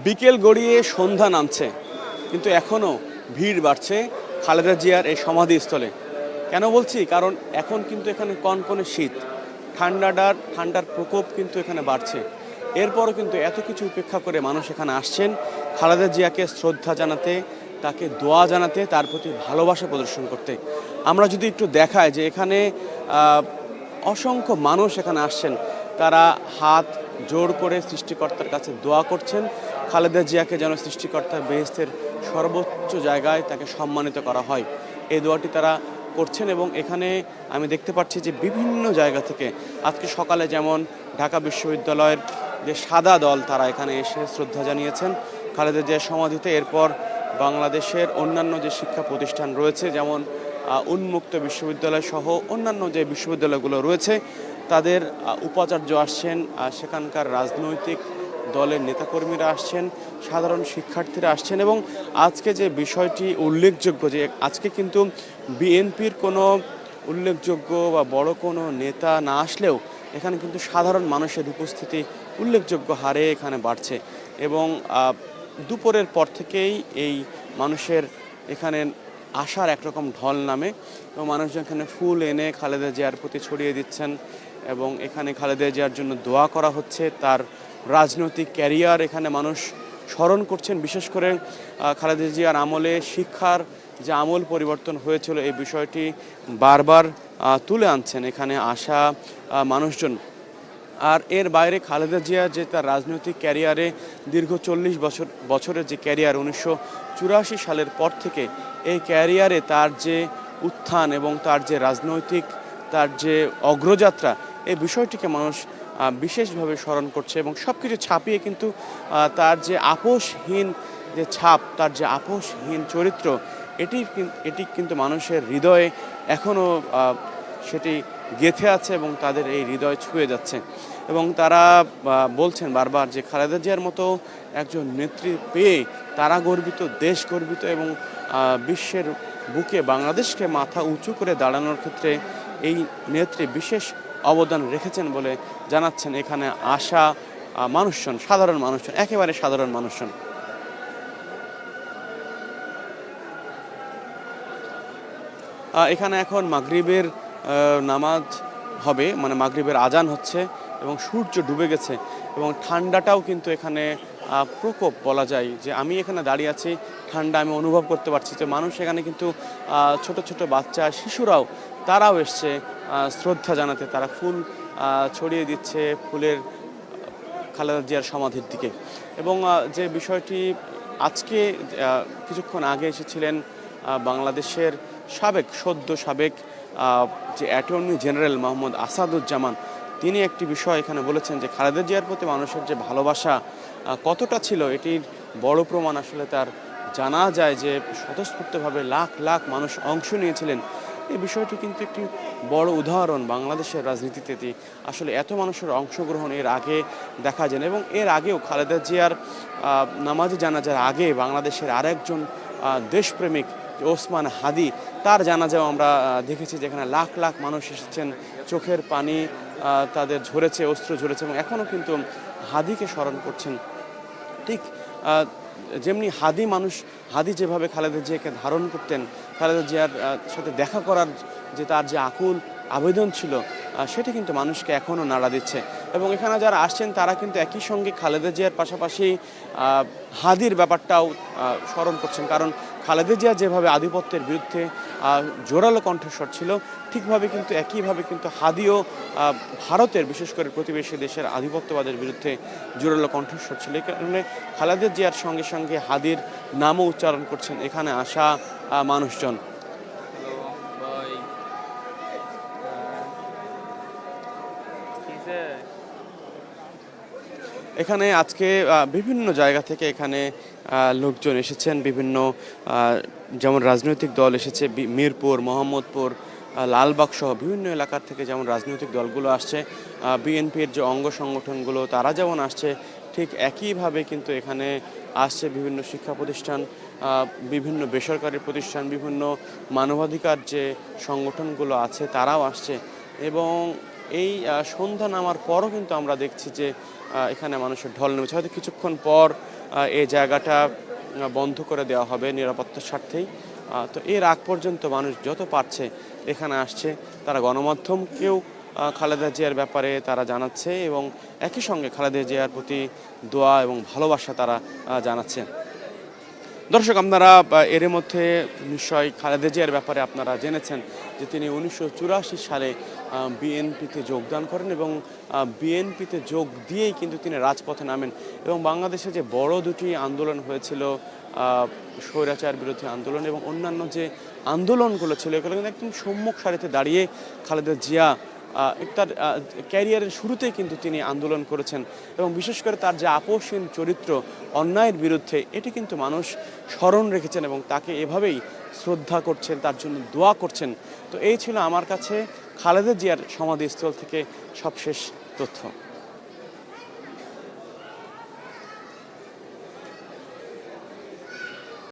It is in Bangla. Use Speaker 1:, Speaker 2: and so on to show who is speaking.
Speaker 1: বিকেল গড়িয়ে সন্ধ্যা নামছে, কিন্তু এখনও ভিড় বাড়ছে খালেদা জিয়ার এই সমাধিস্থলে। কেন বলছি? কারণ এখন কিন্তু এখানে কনকনে শীত, ঠান্ডার প্রকোপ কিন্তু এখানে বাড়ছে। এরপরও কিন্তু এত কিছু উপেক্ষা করে মানুষ এখানে আসছেন খালেদা জিয়াকে শ্রদ্ধা জানাতে, তাকে দোয়া জানাতে, তার প্রতি ভালোবাসা প্রদর্শন করতে। আমরা যদি একটু দেখাই যে এখানে অসংখ্য মানুষ এখানে আসছেন, তারা হাত জোর করে সৃষ্টিকর্তার কাছে দোয়া করছেন খালেদা জিয়াকে যেন সৃষ্টিকর্তার বেহেশতের সর্বোচ্চ জায়গায় তাকে সম্মানিত করা হয়। এই দোয়াটি তারা করছেন এবং এখানে আমি দেখতে পাচ্ছি যে বিভিন্ন জায়গা থেকে আজকে সকালে যেমন ঢাকা বিশ্ববিদ্যালয়ের যে সাদা দল তারা এখানে এসে শ্রদ্ধা জানিয়েছেন খালেদা জিয়ার সমাধিতে। এরপর বাংলাদেশের অন্যান্য যে শিক্ষা প্রতিষ্ঠান রয়েছে, যেমন উন্মুক্ত বিশ্ববিদ্যালয় সহ অন্যান্য যে বিশ্ববিদ্যালয়গুলো রয়েছে, তাদের উপাচার্য আসছেন, সেখানকার রাজনৈতিক দলের নেতাকর্মীরা আসছেন, সাধারণ শিক্ষার্থীরা আসছেন। এবং আজকে যে বিষয়টি উল্লেখযোগ্য যে আজকে কিন্তু বিএনপির কোনো উল্লেখযোগ্য বা বড় কোনো নেতা না আসলেও এখানে কিন্তু সাধারণ মানুষের উপস্থিতি উল্লেখযোগ্য হারে এখানে বাড়ছে। এবং দুপুরের পর থেকেই এই মানুষের এখানে আসার একরকম ঢল নামে এবং মানুষজন এখানে ফুল এনে খালেদা জিয়ার প্রতি ছড়িয়ে দিচ্ছেন এবং এখানে খালেদা জিয়ার জন্য দোয়া করা হচ্ছে। তার রাজনৈতিক ক্যারিয়ার এখানে মানুষ স্মরণ করছেন, বিশেষ করে খালেদা জিয়ার আমলে শিক্ষার যে আমূল পরিবর্তন হয়েছিল এই বিষয়টি বারবার তুলে আনছেন এখানে আসা মানুষজন। আর এর বাইরে খালেদা জিয়া যে তার রাজনৈতিক ক্যারিয়ারে দীর্ঘ 40 বছরের যে ক্যারিয়ার, 1984 সালের পর থেকে এই ক্যারিয়ারে তার যে উত্থান এবং তার যে রাজনৈতিক তার যে অগ্রযাত্রা, এই বিষয়টিকে মানুষ বিশেষভাবে স্মরণ করছে এবং সব কিছু ছাপিয়ে কিন্তু তার যে আপোষহীন যে ছাপ, তার যে আপোষহীন চরিত্র, এটি কিন্তু মানুষের হৃদয়ে এখনও সেটি গেঁথে আছে এবং তাদের এই হৃদয় ছুঁয়ে যাচ্ছে। এবং তারা বলছেন বারবার যে খালেদা জিয়ার মতো একজন নেত্রী পেয়ে তারা গর্বিত, দেশ গর্বিত এবং বিশ্বের বুকে বাংলাদেশকে মাথা উঁচু করে দাঁড়ানোর ক্ষেত্রে এই নেত্রী বিশেষ অবদান রেখেছেন বলে জানাচ্ছেন এখানে আসা মানুষজন, সাধারণ মানুষজন, একেবারে সাধারণ মানুষজন। এখানে এখন মাগরিবের নামাজ হবে, মানে মাগরিবের আজান হচ্ছে এবং সূর্য ডুবে গেছে এবং ঠান্ডাটাও কিন্তু এখানে প্রকোপ বলা যায়। যে আমি এখানে দাঁড়িয়ে আছি, ঠান্ডা আমি অনুভব করতে পারছি। যে মানুষ এখানে কিন্তু ছোট ছোট বাচ্চা, শিশুরাও তারাও এসছে শ্রদ্ধা জানাতে, তারা ফুল ছড়িয়ে দিচ্ছে ফুলের খালেদা জিয়ার সমাধির দিকে। এবং যে বিষয়টি আজকে কিছুক্ষণ আগে এসেছিলেন বাংলাদেশের সদ্য সাবেক যে অ্যাটর্নি জেনারেল মোহাম্মদ আসাদুজ্জামান, তিনি একটি বিষয় এখানে বলেছেন যে খালেদা জিয়ার প্রতি মানুষের যে ভালোবাসা কতটা ছিল এটির বড় প্রমাণ আসলে তার জানা যায় যে স্বতঃস্ফূর্তভাবে লাখ লাখ মানুষ অংশ নিয়েছিলেন। এই বিষয়টি কিন্তু একটি বড় উদাহরণ বাংলাদেশের রাজনীতিতে। আসলে এত মানুষের অংশগ্রহণ এর আগে দেখা যায় না। এবং এর আগেও খালেদা জিয়ার নামাজে জানাজার আগে বাংলাদেশের আরেকজন দেশপ্রেমিক ওসমান হাদি, তার জানাজাও আমরা দেখেছি, যেখানে লাখ লাখ মানুষ এসেছেন, চোখের পানি তাদের ঝরেছে, অশ্রু ঝরেছে এবং এখনও কিন্তু হাদিকে স্মরণ করছেন। ঠিক যেমনি হাদি যেভাবে খালেদা জিয়াকে ধারণ করতেন, খালেদা জিয়ার সাথে দেখা করার যে তার যে আকুল আবেদন ছিল, সেটি কিন্তু মানুষকে এখনও নাড়া দিচ্ছে। এবং এখানে যারা আসছেন তারা কিন্তু একই সঙ্গে খালেদা জিয়ার পাশাপাশি হাদির ব্যাপারটাও স্মরণ করছেন। কারণ খালেদা জিয়া যেভাবে আধিপত্যের বিরুদ্ধে জোরালো কণ্ঠস্বর ছিল, ঠিকভাবে কিন্তু একইভাবে কিন্তু হাদিও ভারতের, বিশেষ করে প্রতিবেশী দেশের আধিপত্যবাদের বিরুদ্ধে জোরালো কণ্ঠস্বর ছিল। এই কারণে খালেদা জিয়ার সঙ্গে সঙ্গে হাদির নামও উচ্চারণ করছেন এখানে আসা মানুষজন। এখানে আজকে বিভিন্ন জায়গা থেকে এখানে লোকজন এসেছেন, বিভিন্ন যেমন রাজনৈতিক দল এসেছে, মিরপুর, মোহাম্মদপুর, লালবাগ সহ বিভিন্ন এলাকার থেকে যেমন রাজনৈতিক দলগুলো আসছে, বিএনপির যে অঙ্গ সংগঠনগুলো তারা যেমন আসছে, ঠিক একইভাবে কিন্তু এখানে আসছে বিভিন্ন শিক্ষা প্রতিষ্ঠান, বিভিন্ন বেসরকারি প্রতিষ্ঠান, বিভিন্ন মানবাধিকার যে সংগঠনগুলো আছে তারাও আসছে। এবং এই সন্ধ্যা নামার পরও কিন্তু আমরা দেখছি যে এখানে মানুষের ঢল নেমেছে। হয়তো কিছুক্ষণ পর এই জায়গাটা বন্ধ করে দেওয়া হবে নিরাপত্তার স্বার্থেই। তো এর আগ পর্যন্ত মানুষ যত পারছে এখানে আসছে, তারা গণমাধ্যমকেও খালেদা জিয়ার ব্যাপারে তারা জানাচ্ছে এবং একই সঙ্গে খালেদা জিয়ার প্রতি দোয়া এবং ভালোবাসা তারা জানাচ্ছে। দর্শক, আপনারা এর মধ্যে নিশ্চয়ই খালেদা জিয়ার ব্যাপারে আপনারা জেনেছেন যে তিনি 1984 সালে বিএনপিতে যোগদান করেন এবং বিএনপিতে যোগ দিয়েই কিন্তু তিনি রাজপথে নামেন এবং বাংলাদেশে যে বড় দুটি আন্দোলন হয়েছিল, স্বৈরাচার বিরোধী আন্দোলন এবং অন্যান্য যে আন্দোলনগুলো ছিল, এগুলো কিন্তু একদম সম্মুখ সারিতে দাঁড়িয়ে খালেদা জিয়া তার ক্যারিয়ারের শুরুতেই কিন্তু তিনি আন্দোলন করেছেন এবং বিশেষ করে তার যে আপোষহীন চরিত্র অন্যায়ের বিরুদ্ধে, এটি কিন্তু মানুষ স্মরণ রেখেছেন এবং তাকে এভাবেই শ্রদ্ধা করছেন, তার জন্য দোয়া করছেন। তো এই ছিল আমার কাছে খালেদা জিয়ার সমাধিস্থল থেকে সবশেষ তথ্য।